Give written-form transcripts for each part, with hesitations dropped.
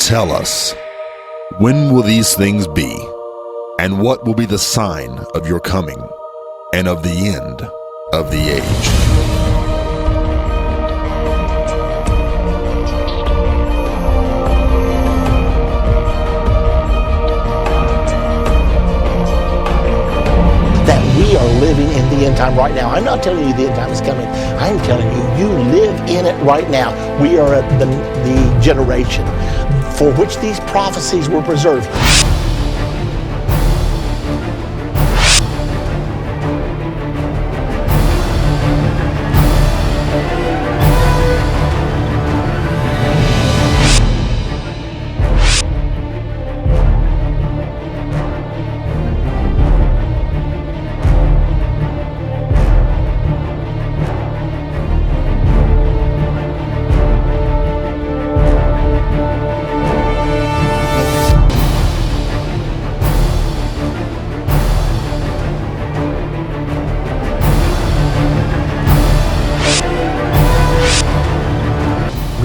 tell us, when will these things be? And what will be the sign of your coming and of the end of the age? That we are living in the end time right now. I'm not telling you the end time is coming. I'm telling you, you live in it right now. We are at the generation for which these prophecies were preserved.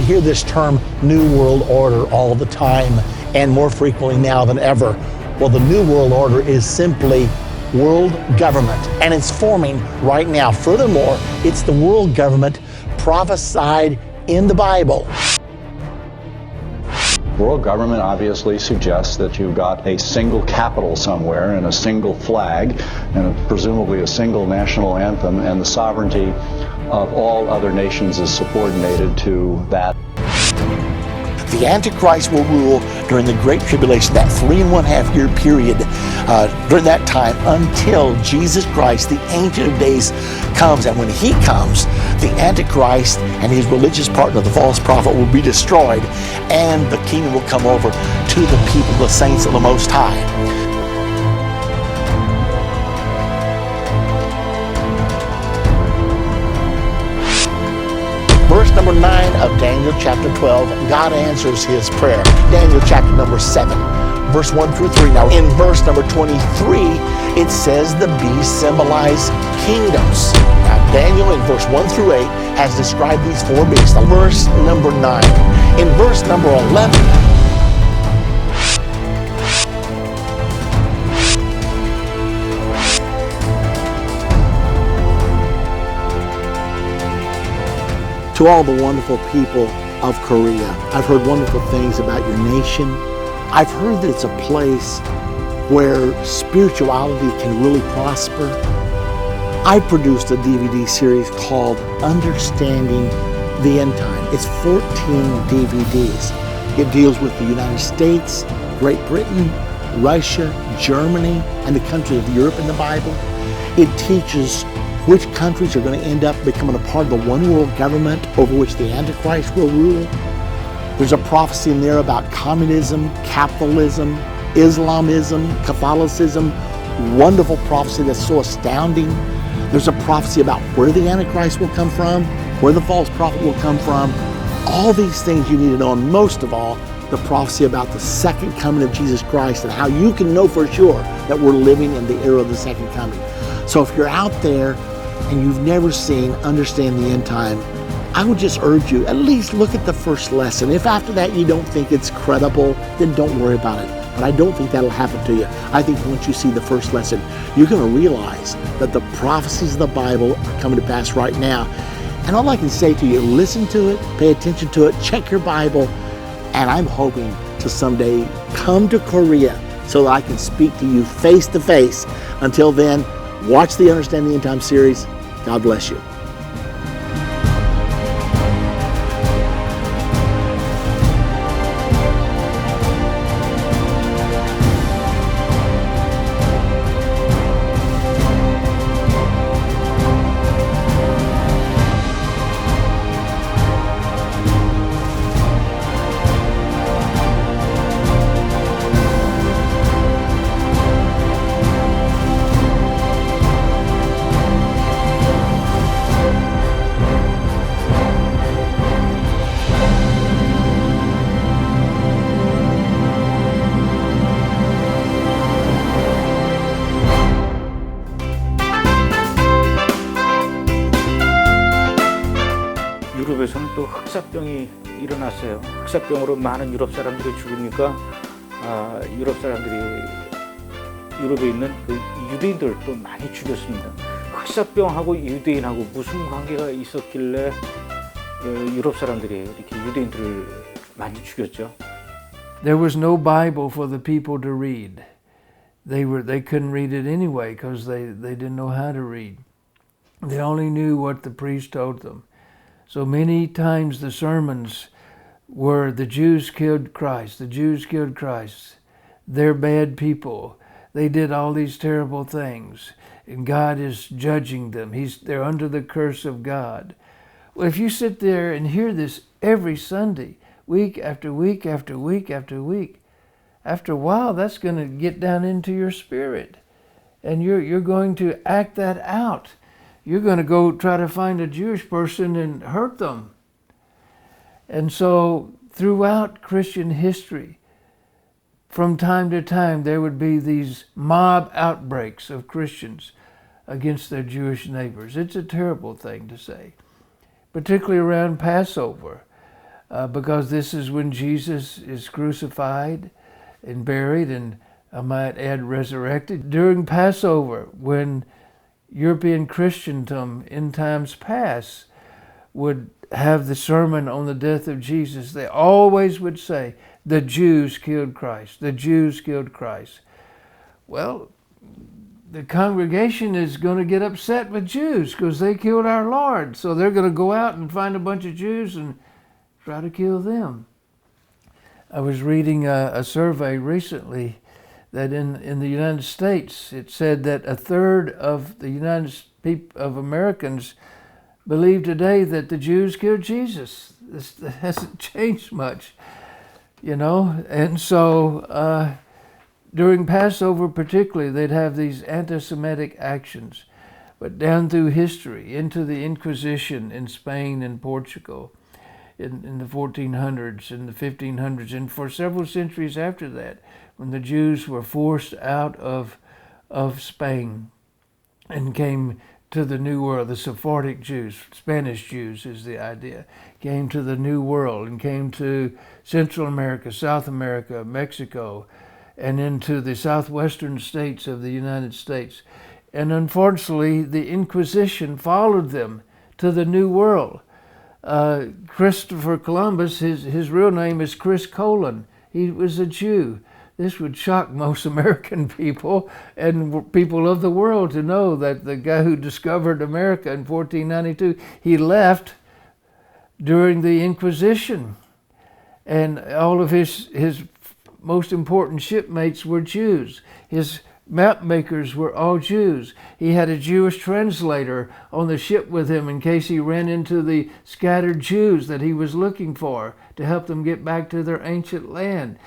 Hear this term New World Order all the time, and more frequently now than ever. Well, the New World Order is simply world government, and it's forming right now. Furthermore, it's the world government prophesied in the Bible. World government obviously suggests that you've got a single capital somewhere and a single flag and presumably a single national anthem, and the sovereignty of all other nations is subordinated to that. The Antichrist will rule during the Great Tribulation, that 3.5 year period, during that time until Jesus Christ, the Ancient of Days, comes. And when he comes, the Antichrist and his religious partner, the false prophet, will be destroyed, and the kingdom will come over to the people, the saints of the Most High. Verse number 9 of Daniel chapter 12, God answers his prayer. Daniel chapter number 7, verse 1 through 3. Now in verse number 23, it says the beasts symbolize kingdoms. Now Daniel in verse 1 through 8 has described these 4 beasts. Now verse number 9. In verse number 11, to all the wonderful people of Korea, I've heard wonderful things about your nation. I've heard that it's a place where spirituality can really prosper. I produced a DVD series called Understanding the End Time. It's 14 DVDs. It deals with the United States, Great Britain, Russia, Germany, and the countries of Europe in the Bible. It teaches which countries are going to end up becoming a part of the one world government over which the Antichrist will rule. There's a prophecy in there about communism, capitalism, Islamism, Catholicism. Wonderful prophecy that's so astounding. There's a prophecy about where the Antichrist will come from, where the false prophet will come from. All these things you need to know, and most of all, the prophecy about the second coming of Jesus Christ and how you can know for sure that we're living in the era of the second coming. So if you're out there and you've never seen Understand the End Time, I would just urge you, at least look at the first lesson. If after that you don't think it's credible, then don't worry about it. But I don't think that'll happen to you. I think once you see the first lesson, you're going to realize that the prophecies of the Bible are coming to pass right now. And all I can say to you, listen to it, pay attention to it, check your Bible, and I'm hoping to someday come to Korea so that I can speak to you face to face. Until then, watch the Understand the End Time series. God bless you. 흑사병이 일어났어요. 흑사병으로 많은 유럽 사람들이 죽으니까 유럽 사람들이 유럽에 있는 그 유대인들 또 많이 죽였습니다. 흑사병하고 유대인하고 무슨 관계가 있었길래 유럽 사람들이 이렇게 유대인들을 많이 죽였죠? There was no Bible for the people to read. They couldn't read it anyway because they didn't know how to read. They only knew what the priest told them. So many times the sermons were the Jews killed Christ, the Jews killed Christ. They're bad people. They did all these terrible things, and God is judging them. They're under the curse of God. Well, if you sit there and hear this every Sunday, week after week after week after week, after a while that's going to get down into your spirit, and you're going to act that out. You're going to go try to find a Jewish person and hurt them. And so throughout Christian history, from time to time, there would be these mob outbreaks of Christians against their Jewish neighbors. It's a terrible thing to say, particularly around Passover, because this is when Jesus is crucified and buried, and I might add resurrected. During Passover, when European Christendom in times past would have the sermon on the death of Jesus, they always would say, the Jews killed Christ, the Jews killed Christ. Well, the congregation is going to get upset with Jews because they killed our Lord. So they're going to go out and find a bunch of Jews and try to kill them. I was reading a survey recently that in the United States, it said that a third of the Americans believe today that the Jews killed Jesus. This hasn't changed much, you know. And so during Passover particularly, they'd have these anti-Semitic actions. But down through history, into the Inquisition in Spain and Portugal, in the 1400s and the 1500s, and for several centuries after that, when the Jews were forced out of Spain and came to the New World, the Sephardic Jews, Spanish Jews is the idea, came to the New World and came to Central America, South America, Mexico, and into the southwestern states of the United States. And unfortunately, the Inquisition followed them to the New World. Christopher Columbus, his real name is Chris Colon. He was a Jew. This would shock most American people and people of the world to know that the guy who discovered America in 1492, he left during the Inquisition. And all of his most important shipmates were Jews. His map makers were all Jews. He had a Jewish translator on the ship with him in case he ran into the scattered Jews that he was looking for to help them get back to their ancient land.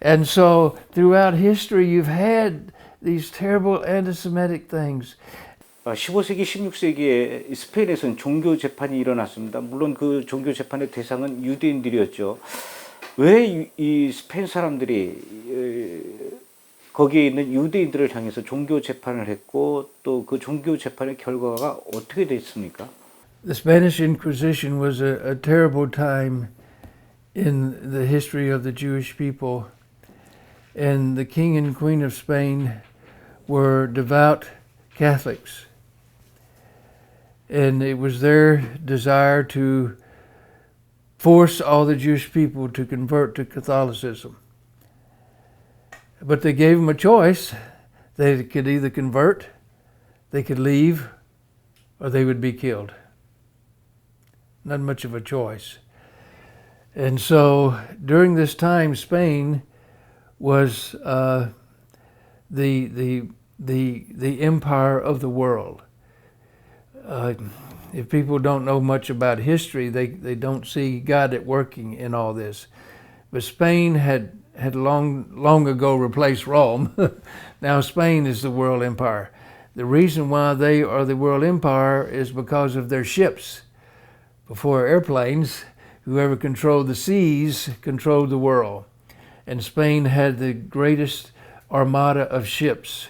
And so throughout history, you've had these terrible anti-Semitic things. 15세기, 16세기에 스페인에서는 종교 재판이 일어났습니다. 물론 그 종교 재판의 대상은 유대인들이었죠. 왜 이 스페인 사람들이 거기에 있는 유대인들을 향해서 종교 재판을 했고 또 그 종교 재판의 결과가 어떻게 됐습니까? The Spanish Inquisition was a terrible time in the history of the Jewish people. And the king and queen of Spain were devout Catholics. And it was their desire to force all the Jewish people to convert to Catholicism. But they gave them a choice. They could either convert, they could leave, or they would be killed. Not much of a choice. And so during this time, Spain was the empire of the world. If people don't know much about history, they don't see God at working in all this. But Spain had long ago replaced Rome. Now Spain is the world empire. The reason why they are the world empire is because of their ships. Before airplanes, whoever controlled the seas controlled the world. And Spain had the greatest armada of ships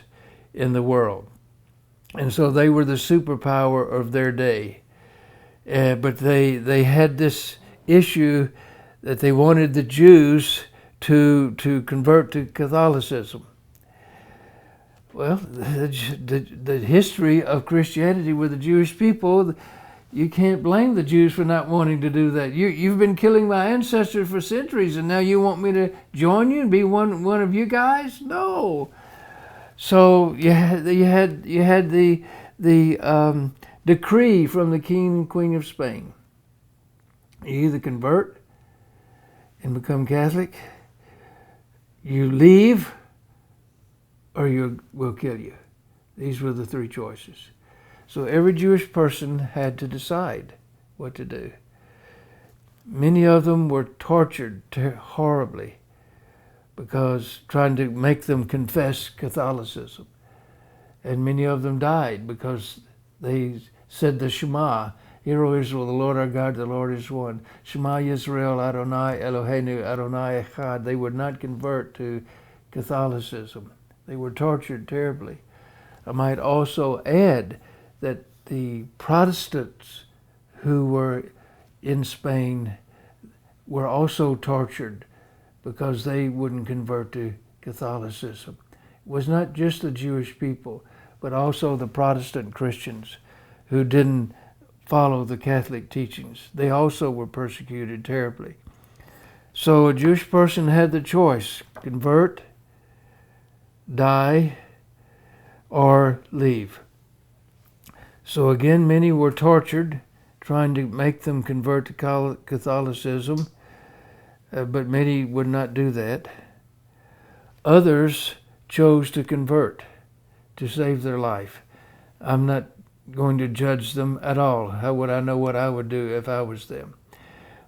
in the world. And so they were the superpower of their day. But they had this issue that they wanted the Jews to convert to Catholicism. Well, the history of Christianity with the Jewish people, you can't blame the Jews for not wanting to do that. You've been killing my ancestors for centuries, and now you want me to join you and be one of you guys? No. So you had the decree from the King and Queen of Spain. You either convert and become Catholic, you leave, or we'll kill you. These were the three choices. So every Jewish person had to decide what to do. Many of them were tortured horribly because trying to make them confess Catholicism. And many of them died because they said the Shema, Hear, O Israel, the Lord our God, the Lord is one. Shema Yisrael, Adonai Eloheinu, Adonai Echad. They would not convert to Catholicism. They were tortured terribly. I might also add that the Protestants who were in Spain were also tortured because they wouldn't convert to Catholicism. It was not just the Jewish people, but also the Protestant Christians who didn't follow the Catholic teachings. They also were persecuted terribly. So a Jewish person had the choice, convert, die, or leave. So again, many were tortured, trying to make them convert to Catholicism, but many would not do that. Others chose to convert to save their life. I'm not going to judge them at all. How would I know what I would do if I was them?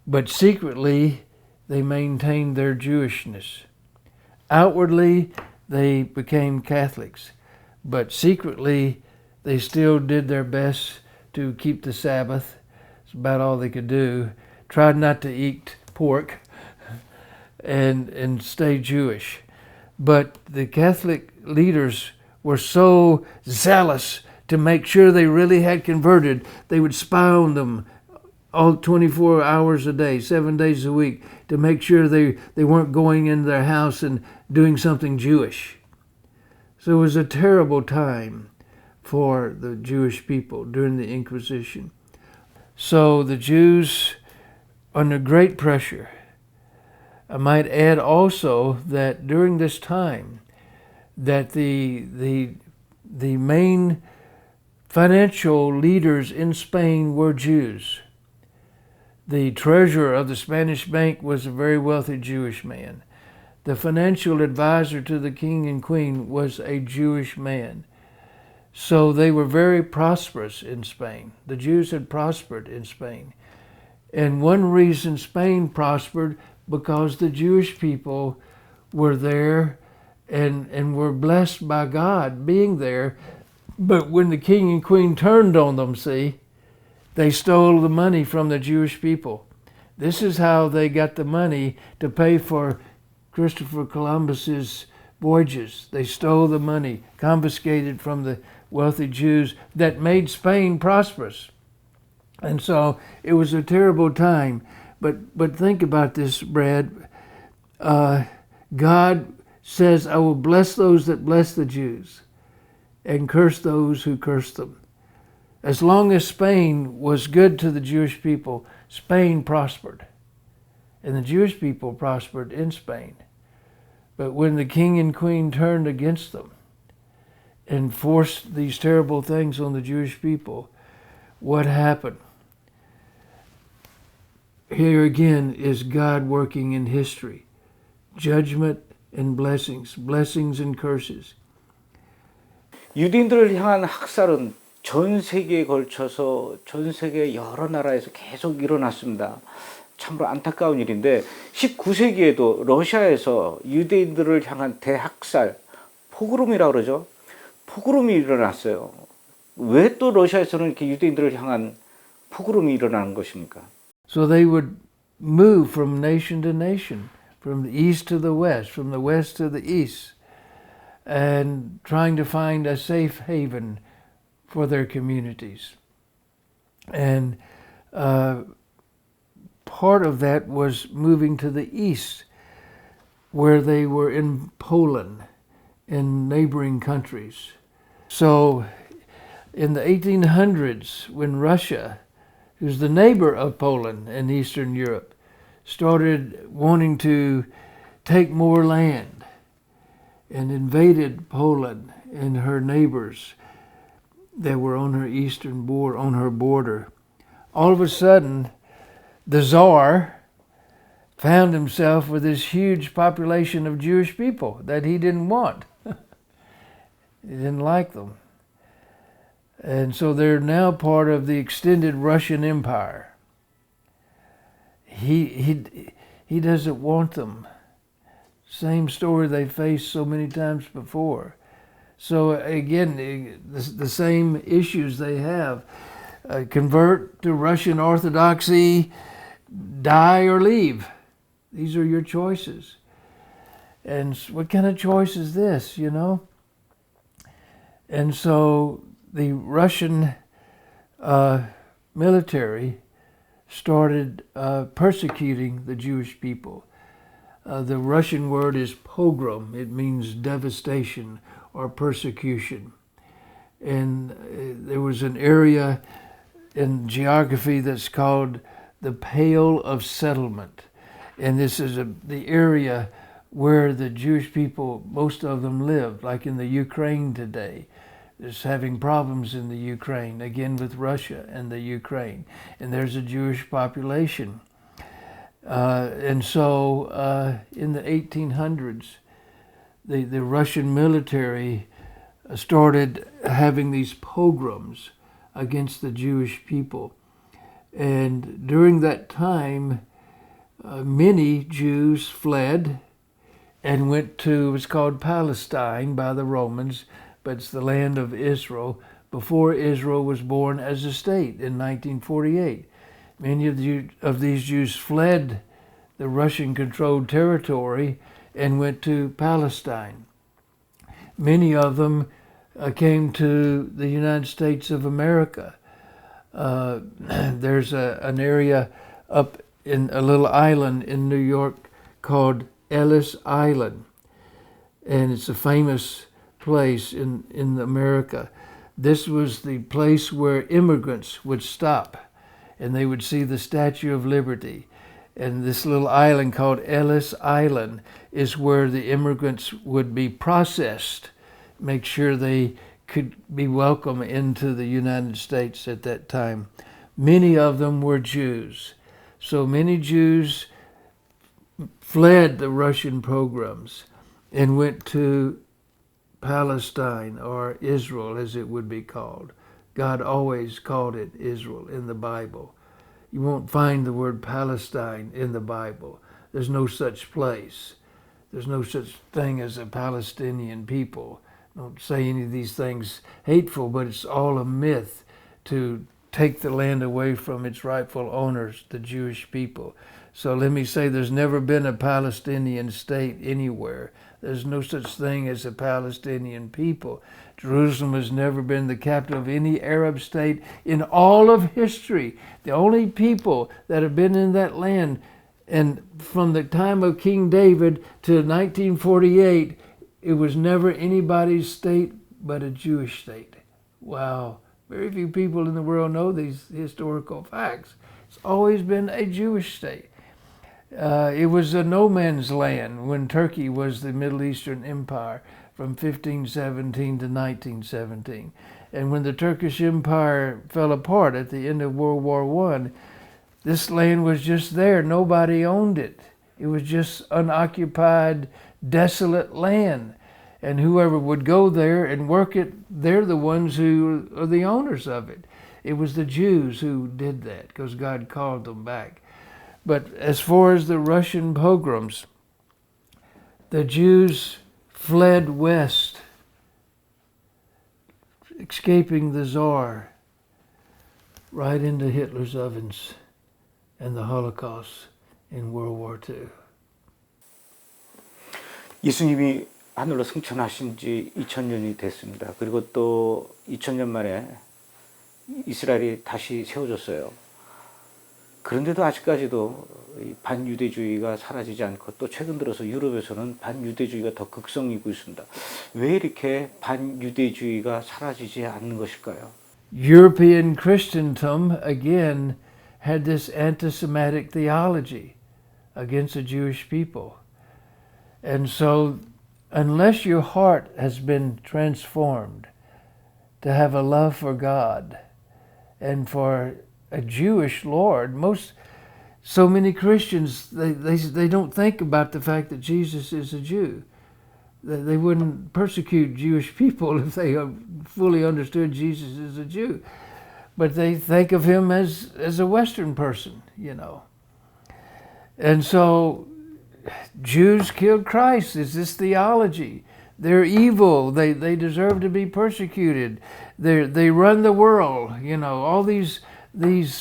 But secretly, they maintained their Jewishness. Outwardly, they became Catholics, but secretly, they still did their best to keep the Sabbath. It's about all they could do. Tried not to eat pork and stay Jewish. But the Catholic leaders were so zealous to make sure they really had converted, they would spy on them all 24 hours a day, 7 days a week, to make sure they weren't going into their house and doing something Jewish. So it was a terrible time for the Jewish people during the Inquisition. So the Jews, under great pressure. I might add also that during this time, that the main financial leaders in Spain were Jews. The treasurer of the Spanish bank was a very wealthy Jewish man. The financial advisor to the king and queen was a Jewish man. So they were very prosperous in Spain. The Jews had prospered in Spain. And one reason Spain prospered, because the Jewish people were there and were blessed by God being there. But when the king and queen turned on them, they stole the money from the Jewish people. This is how they got the money to pay for Christopher Columbus's voyages. They stole the money, confiscated from the wealthy Jews that made Spain prosperous. And so it was a terrible time. But think about this, Brad. God says, I will bless those that bless the Jews and curse those who curse them. As long as Spain was good to the Jewish people, Spain prospered. And the Jewish people prospered in Spain. But when the king and queen turned against them and forced these terrible things on the Jewish people, what happened? Here again is God working in history. Judgment and blessings, blessings and curses. 유대인들을 향한 학살은 전 세계에 걸쳐서 전 세계 여러 나라에서 계속 일어났습니다. 참으로 안타까운 일인데 19세기에도 러시아에서 유대인들을 향한 대학살, 포그롬이라고 그러죠. 포그롬이 일어났어요. 왜 또 러시아에서는 이렇게 유대인들을 향한 포그롬이 일어나는 것입니까? So they would move from nation to nation, from the east to the west, from the west to the east, and trying to find a safe haven for their communities. And part of that was moving to the east, where they were in Poland and neighboring countries. So in the 1800s, when Russia, who's the neighbor of Poland and Eastern Europe, started wanting to take more land and invaded Poland and her neighbors that were on her eastern border, on her border, all of a sudden, the Tsar found himself with this huge population of Jewish people that he didn't want. He didn't like them. And so they're now part of the extended Russian Empire. He doesn't want them. Same story they faced so many times before. So again, the same issues they have. Convert to Russian Orthodoxy, die or leave. These are your choices. And what kind of choice is this, you know? And so the Russian military started persecuting the Jewish people. The Russian word is pogrom. It means devastation or persecution. And there was an area in geography that's called the Pale of Settlement. And this is the area where the Jewish people, most of them live, like in the Ukraine today. There's having problems in the Ukraine, again with Russia and the Ukraine. And there's a Jewish population. And so in the 1800s, the Russian military started having these pogroms against the Jewish people. And during that time, many Jews fled and went to what's called Palestine by the Romans, but it's the land of Israel, before Israel was born as a state in 1948. Many of these Jews fled the Russian-controlled territory and went to Palestine. Many of them came to the United States of America. There's an area up in a little island in New York called Ellis Island, and it's a famous place in America. This was the place where immigrants would stop, and they would see the Statue of Liberty. And this little island called Ellis Island is where the immigrants would be processed, make sure they could be welcome into the United States at that time. Many of them were Jews. So many Jews fled the Russian pogroms and went to Palestine, or Israel as it would be called. God always called it Israel in the Bible. You won't find the word Palestine in the Bible. There's no such place. There's no such thing as a Palestinian people. Don't say any of these things hateful, but it's all a myth to take the land away from its rightful owners, the Jewish people. So let me say there's never been a Palestinian state anywhere. There's no such thing as a Palestinian people. Jerusalem has never been the capital of any Arab state in all of history. The only people that have been in that land, and from the time of King David to 1948, it was never anybody's state but a Jewish state. Wow. Very few people in the world know these historical facts. It's always been a Jewish state. It was a no man's land when Turkey was the Middle Eastern Empire from 1517 to 1917. And when the Turkish Empire fell apart at the end of World War I, this land was just there. Nobody owned it. It was just unoccupied, desolate land. And whoever would go there and work it, they're the ones who are the owners of it. It was the Jews who did that because God called them back. But as far as the Russian pogroms, the Jews fled west, escaping the Tsar, right into Hitler's ovens and the Holocaust in World War II. 예수님이 하늘로 승천하신 지 2000년이 됐습니다. 그리고 또 2000년 만에 이스라엘이 다시 세워졌어요. 그런데도 아직까지도 이 반유대주의가 사라지지 않고 또 최근 들어서 유럽에서는 반유대주의가 더 극성이고 있습니다. 왜 이렇게 반유대주의가 사라지지 않는 것일까요? European Christendom, again, had this anti-Semitic theology against the Jewish people. And so, unless your heart has been transformed to have a love for God and for a Jewish Lord, so many Christians, they don't think about the fact that Jesus is a Jew. They wouldn't persecute Jewish people if they fully understood Jesus is a Jew. But they think of him as a Western person, you know. And so Jews killed Christ. It's this theology. They're evil. They deserve to be persecuted. They run the world, you know. All these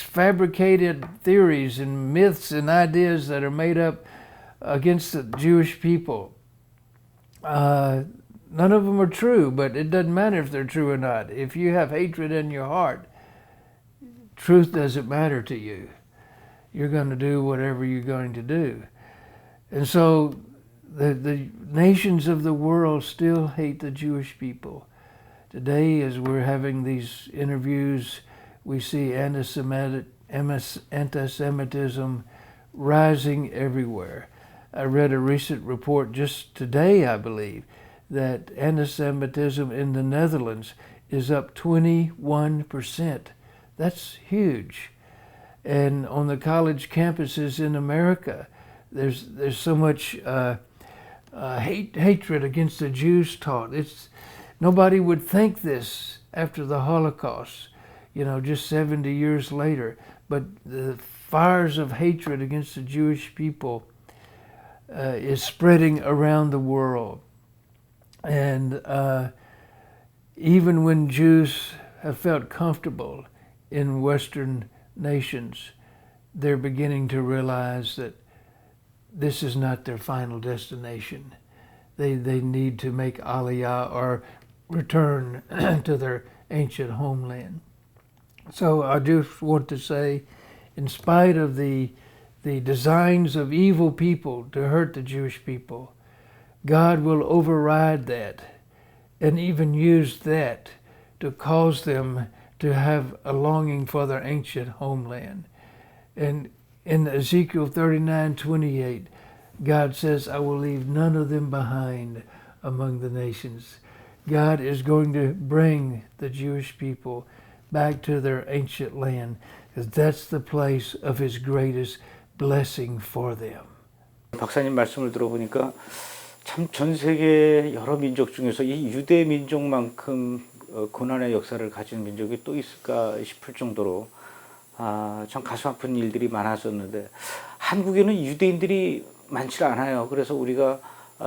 fabricated theories and myths and ideas that are made up against the Jewish people. None of them are true, but it doesn't matter if they're true or not. If you have hatred in your heart, truth doesn't matter to you. You're going to do whatever you're going to do. And so the nations of the world still hate the Jewish people. Today, as we're having these interviews, we see anti-Semitism rising everywhere. I read a recent report just today, I believe, that anti-Semitism in the Netherlands is up 21%. That's huge. And on the college campuses in America, there's so much hatred against the Jews taught. Nobody would think this after the Holocaust, you know, just 70 years later. But the fires of hatred against the Jewish people is spreading around the world. And even when Jews have felt comfortable in Western nations, they're beginning to realize that this is not their final destination. They need to make aliyah or return to their ancient homeland. So I just want to say, in spite of the designs of evil people to hurt the Jewish people, God will override that and even use that to cause them to have a longing for their ancient homeland. And in Ezekiel 39:28, God says, I will leave none of them behind among the nations. God is going to bring the Jewish people back to their ancient land, because that's the place of his greatest blessing for them. 박사님 말씀을 들어보니까 참 전 세계 여러 민족 중에서 이 유대 민족만큼 고난의 역사를 가진 민족이 또 있을까 싶을 정도로 참 가슴 아픈 일들이 많았었는데, 한국에는 유대인들이 많지 않아요. 그래서 우리가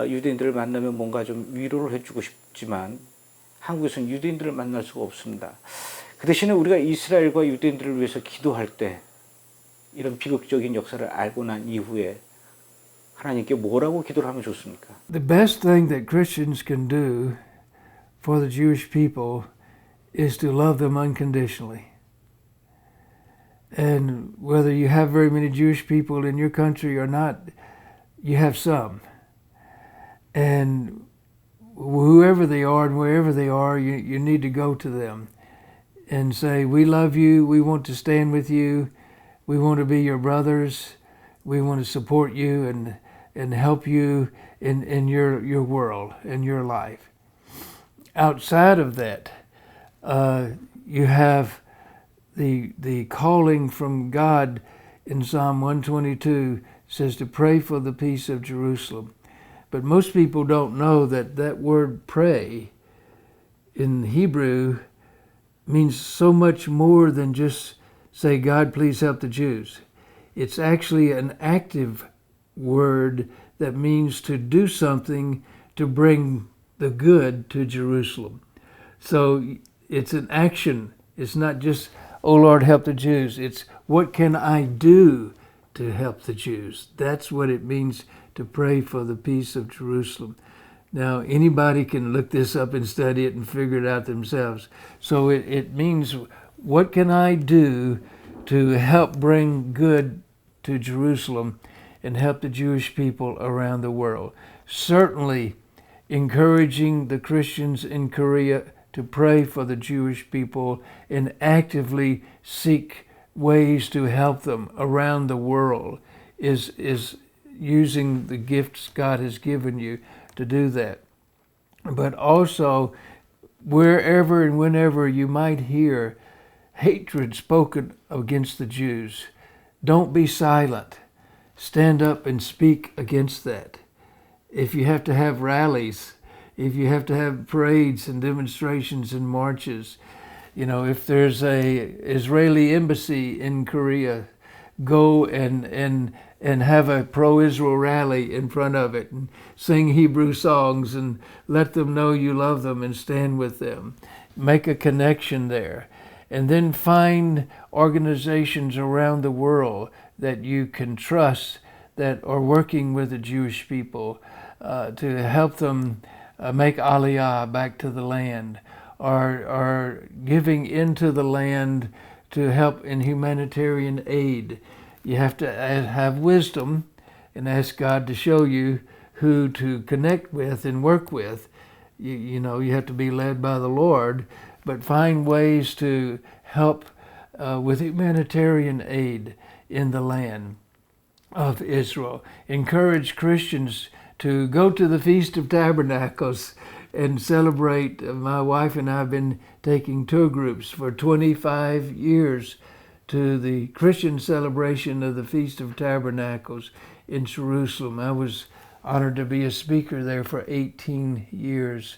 유대인들을 만나면 뭔가 좀 위로를 해주고 싶지만 한국에서는 유대인들을 만날 수가 없습니다. 그 대신에 우리가 이스라엘과 유대인들을 위해서 기도할 때 이런 비극적인 역사를 알고 난 이후에 하나님께 뭐라고 기도를 하면 좋습니까? The best thing that Christians can do for the Jewish people is to love them unconditionally. And whether you have very many Jewish people in your country or not, you have some. And whoever they are and wherever they are, you need to go to them and say, we love you, we want to stand with you, we want to be your brothers, we want to support you and help you in your world, in your life. Outside of that, you have the calling from God in Psalm 122 says to pray for the peace of Jerusalem. But most people don't know that word pray in Hebrew means so much more than just say, God, please help the Jews. It's actually an active word that means to do something to bring the good to Jerusalem. So it's an action. It's not just, oh Lord, help the Jews. It's what can I do to help the Jews? That's what it means to pray for the peace of Jerusalem. Now, anybody can look this up and study it and figure it out themselves. So it means, what can I do to help bring good to Jerusalem and help the Jewish people around the world. Certainly encouraging the Christians in Korea to pray for the Jewish people and actively seek ways to help them around the world is using the gifts God has given you to do that. But also, wherever and whenever you might hear hatred spoken against the Jews, don't be silent. Stand up and speak against that. If you have to have rallies, if you have to have parades and demonstrations and marches, if there's a Israeli embassy in Korea, go and have a pro-Israel rally in front of it and sing Hebrew songs and let them know you love them and stand with them. Make a connection there. And then find organizations around the world that you can trust that are working with the Jewish people to help them make aliyah back to the land, or giving into the land to help in humanitarian aid. You have to have wisdom and ask God to show you who to connect with and work with. You have to be led by the Lord, but find ways to help with humanitarian aid in the land of Israel. Encourage Christians to go to the Feast of Tabernacles and celebrate. My wife and I have been taking tour groups for 25 years to the Christian celebration of the Feast of Tabernacles in Jerusalem. I was honored to be a speaker there for 18 years.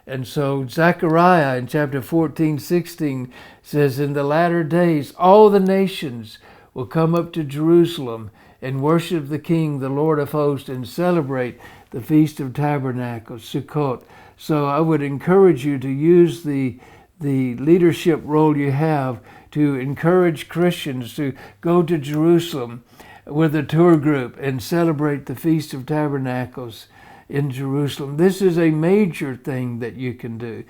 And so Zechariah in chapter 14:16 says, in the latter days, all the nations will come up to Jerusalem and worship the King, the Lord of hosts, and celebrate the Feast of Tabernacles, Sukkot. So I would encourage you to use the leadership role you have to encourage Christians to go to Jerusalem with a tour group and celebrate the Feast of Tabernacles in Jerusalem. This is a major thing that you can do.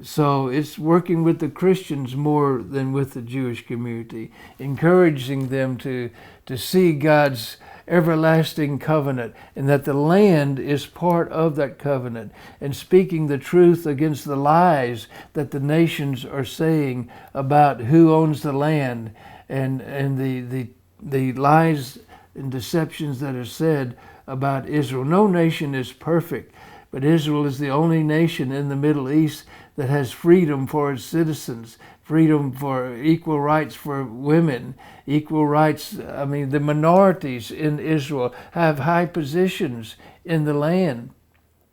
So it's working with the Christians more than with the Jewish community, encouraging them to see God's everlasting covenant and that the land is part of that covenant, and speaking the truth against the lies that the nations are saying about who owns the land and the lies and deceptions that are said about Israel. No nation is perfect, but Israel is the only nation in the Middle East that has freedom for its citizens, freedom for equal rights for women, equal rights. The minorities in Israel have high positions in the land,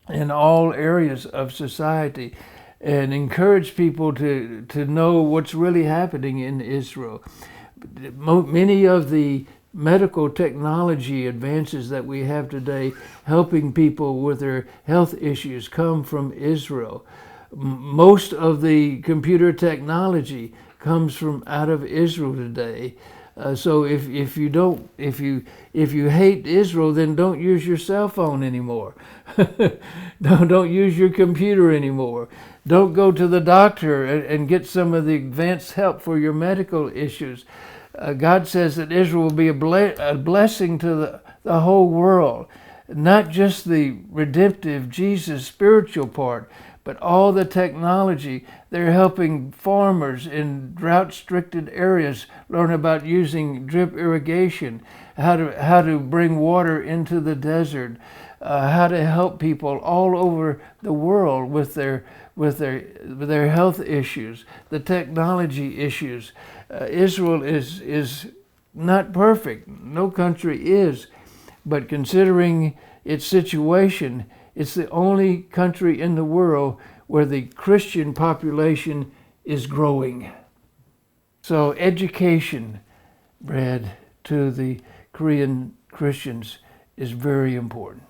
in all areas of society, and encourage people to know what's really happening in Israel. Many of the medical technology advances that we have today helping people with their health issues come from Israel. Most of the computer technology comes from out of Israel today. So if you hate Israel, then don't use your cell phone anymore. Don't use your computer anymore. Don't go to the doctor and get some of the advanced help for your medical issues. God says that Israel will be a blessing to the whole world, not just the redemptive Jesus spiritual part, but all the technology. They're helping farmers in drought-stricken areas learn about using drip irrigation, how to bring water into the desert, how to help people all over the world with their health issues, the technology issues. Israel is not perfect. No country is, but considering its situation, it's the only country in the world where the Christian population is growing. So education, Brad, to the Korean Christians is very important.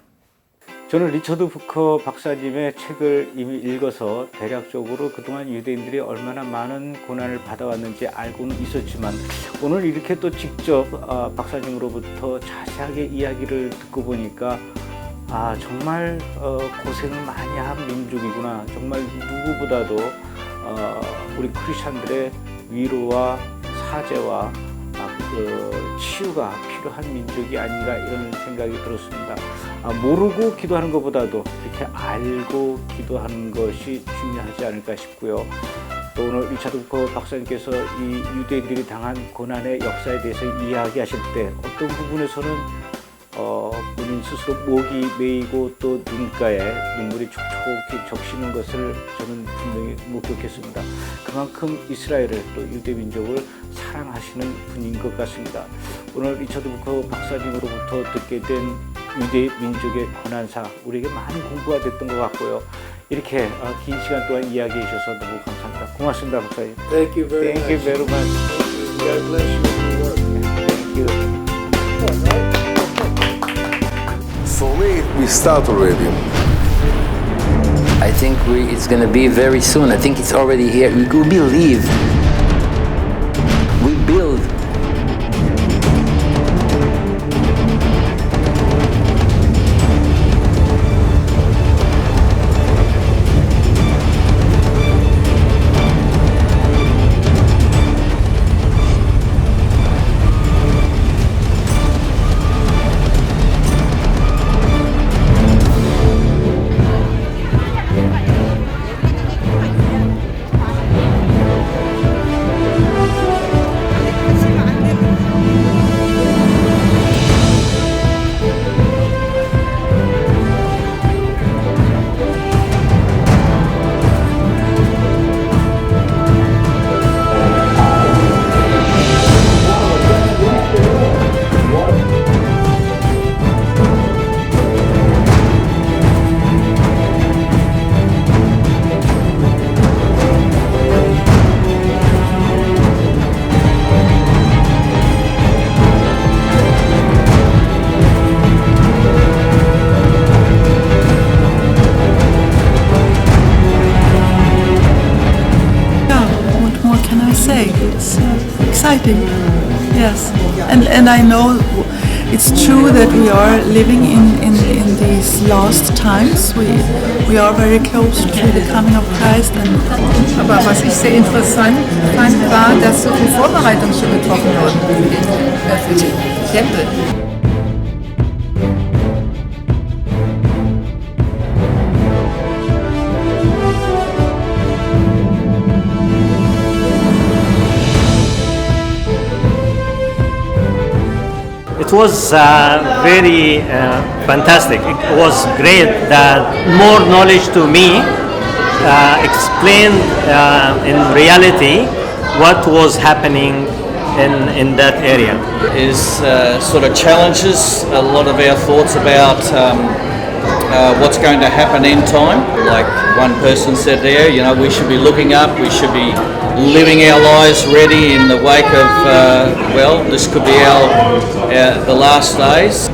저는 리처드 부커 박사님의 책을 이미 읽어서 대략적으로 그동안 유대인들이 얼마나 많은 고난을 받아왔는지 알고는 있었지만 오늘 이렇게 또 직접 박사님으로부터 자세하게 이야기를 듣고 보니까 정말 고생을 많이 한 민족이구나. 정말 누구보다도 우리 크리스찬들의 위로와 사죄와 치유가 필요한 민족이 아닌가 이런 생각이 들었습니다. 모르고 기도하는 것보다도 이렇게 알고 기도하는 것이 중요하지 않을까 싶고요. 또 오늘 리차드 부커 박사님께서 이 유대인들이 당한 고난의 역사에 대해서 이야기하실 때 어떤 부분에서는 본인 스스로 목이 메이고 또 눈가에 눈물이 촉촉히 적시는 것을 저는 분명히 목격했습니다. 그만큼 이스라엘을 또 유대 민족을 사랑하시는 분인 것 같습니다. 오늘 리차드 부커 박사님으로부터 듣게 된 유대 민족의 고난사 우리에게 많은 공부가 됐던 것 같고요. 이렇게 긴 시간 동안 이야기해 주셔서 너무 감사합니다. 고맙습니다, 박사님. Thank you very much. Thank you very much. God bless you in your work. Thank you. For me, we start already. I think it's going to be very soon. I think it's already here. We believe. We build. It's exciting, yes. And I know it's true that we are living in these last times. We are very close to the coming of Christ. Aber was ich sehr interessant fand, war, dass so viel Vorbereitung schon getroffen wurde für den Tempel. It was very fantastic. It was great that more knowledge to me explained in reality what was happening in that area. Is sort of challenges a lot of our thoughts about what's going to happen in time. Like one person said there, you know, we should be looking up, we should be living our lives ready in the wake of, well, this could be the last days.